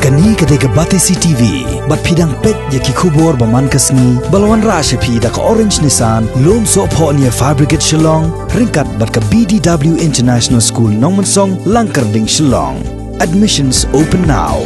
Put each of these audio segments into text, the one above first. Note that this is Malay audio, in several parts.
Kani kadega batesi TV, bat pidang pet yaki kubor baman kasni, balawan rasha pi da ka orange nisan, lom so po niya fabricate Shnong, ringkat bat ka BDW International School Nongmansong, Langkarding Shnong. Admissions open now.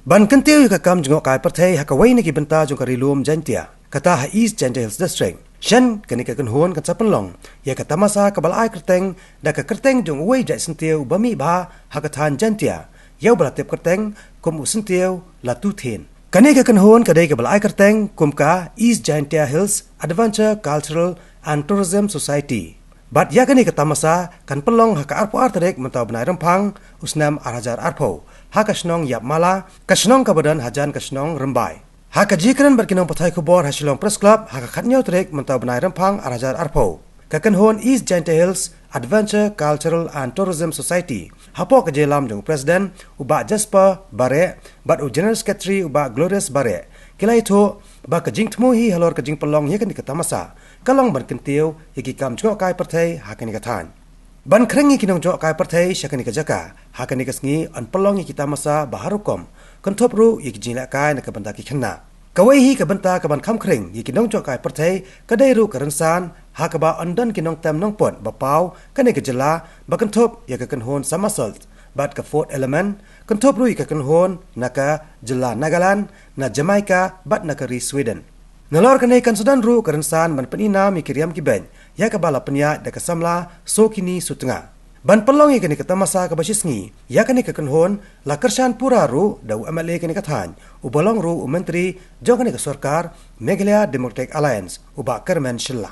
Ban kantiu ka kam jngok kai parthai Haka wai ni ki banta jong kari lum Jaintia kata ha East Jaintia Hills District shan kani ka kanhon kan sapanlong ya ka tamasa ka balai kerteng da ka kerteng jong wai jai sentiu bami ba Haka than Jaintia yau balatep kerteng kum usentiu Latuthiñ kani ka kanhon ka dei ka balai kerteng kum ka East Jaintia Hills Adventure Cultural and Tourism Society bat ya kani ka tamasa kan pelong Haka arpo arterek mentau benai rempang usnam arhajar arpo Haka Shnong Iapmala, ka Shnong ka badan hajan ka Shnong rembai. Haka jikran berkinong pathai kubor ha Shillong Press Club, haka khatnyau trek mentau benai rempang arajar arpo. Ka kanhon East Jaintia Hills Adventure Cultural and Tourism Society. Hapo ka jelam jong Presiden uba Jasper Bare, bat u General Secretary uba Glorious Bare. Kila itu ba ka jing tmuhi halor ka jing pelong yekan di katamasa. Kalong berkentiu yaki kam jngok kai parthai haka ni kathan. Ban krengi kinong jok kai parthai syakani ka jaka hakani ka sngi an pelong kita masa baharukom kontop ru yiki jingla kai na ka banta ki khanna kawai hi ka banta ka ban kham khreng yiki nong jok kai parthai ka dai ru ka ransan haka ba andan kinong tam nong pot ba pau kani ka jela ba kontop ya ka kanhon somersault bat ka fourth element kontop ru ka kanhon na ka jela Nagaland na Jamaica bat na ka ri Sweden nalor kanai kan sudan ru ka ransan ban penina mi kiriam ki ben ya ka bala penya da ka samla so kini sutenga ban pelong ikani ka tamasa ka basisngi ya kani ka kanhon la kershan pura ru da MLA kani ka than u bolong ru menteri jo kani ka sarkar Meghalaya Democratic Alliance u ba Kermen Shilla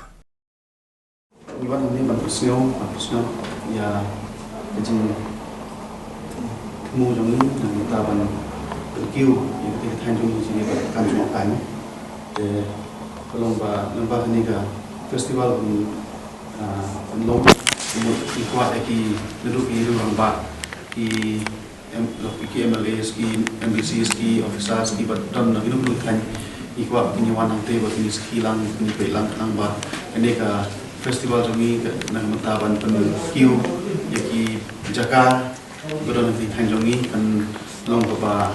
iwan ni ban pusnyo ya jing mu jong ni ta ban kiu ya ka than jong ni ni kan jong kan de pelong ba ni ka festival long ikwa ki duduk di ruang ba ki MLAs ki MBCs ki officers ki badan na ginung kan ikwa kinyawan ang te ba kini skilang kini pelang nang ba ene ka festival jami nang mataban pen kiu yaki jaka godon di kan jongi kan long ba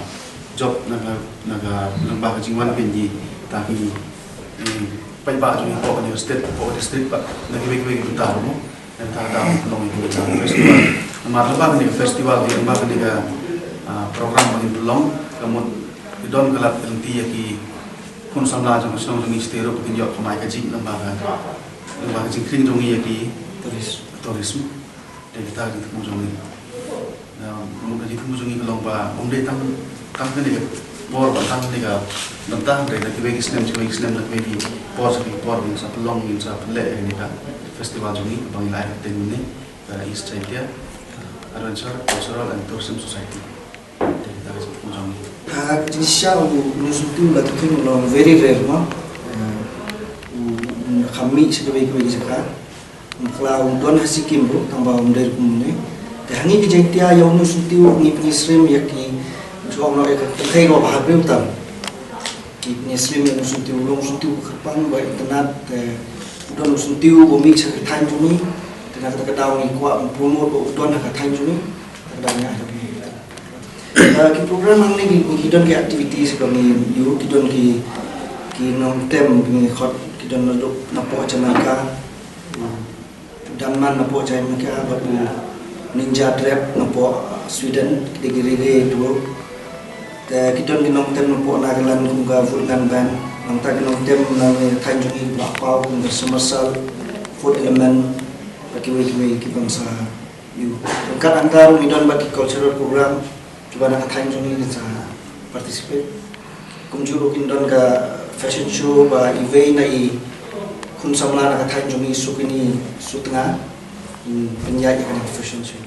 job naga nang ba jingwan penji ta ki pai ba jong ko ni state ko district ba lagi bagi bentar mo dan ta long itu festival amar ba ni festival di ba ni ka program ni long kamu don galap enti ki kun samla jong Shnong ni stero pin yo kamai ka jing lamba jing kring jong ki tourism de kita di mu jong ni na mu ka jitu mu jong ni long ba umde tam ni bor batang ni ka bantang dari bagi Islam nak bagi pos ni sa pelong ni sa pele ni ka festival juni bang live ten ni East Jaintia Adventure Cultural and Tourism Society dari jong ni ha jisha u nusutu Latuthiñ long very rare no kami sebagai jaka kalau don hasikim bro tambah dari kumne hangi di Jaintia ya nusutu ni penisrim yaki jom nak terkait dengan bahagian berutam. Ini slim yang nusuntiu, long nusuntiu kerpan, baik internet, udah nusuntiu bomik sekitar juni, dengan terkadang ni kuat promote udah nak terkait juni, terkadangnya ada. Ki program ni kita ke aktiviti sebelum ni, you kita ki nom tem ni hot kita nak Jamaica, dan mana nak Jamaica, baru ninja trap nak Sweden, digi dulu. Kita kinong tem nampo Nagaland kumga vulkan ban ang ta kinong tem nang Tanjung Bakpao kumga Somersault food element bagi bangsa you kan antar midon bagi cultural program coba nak Tanjung ni sa participate kumjuro kindon ka fashion show ba event na kun samla nak Tanjung ni sukini sutengah penjaya kan fashion show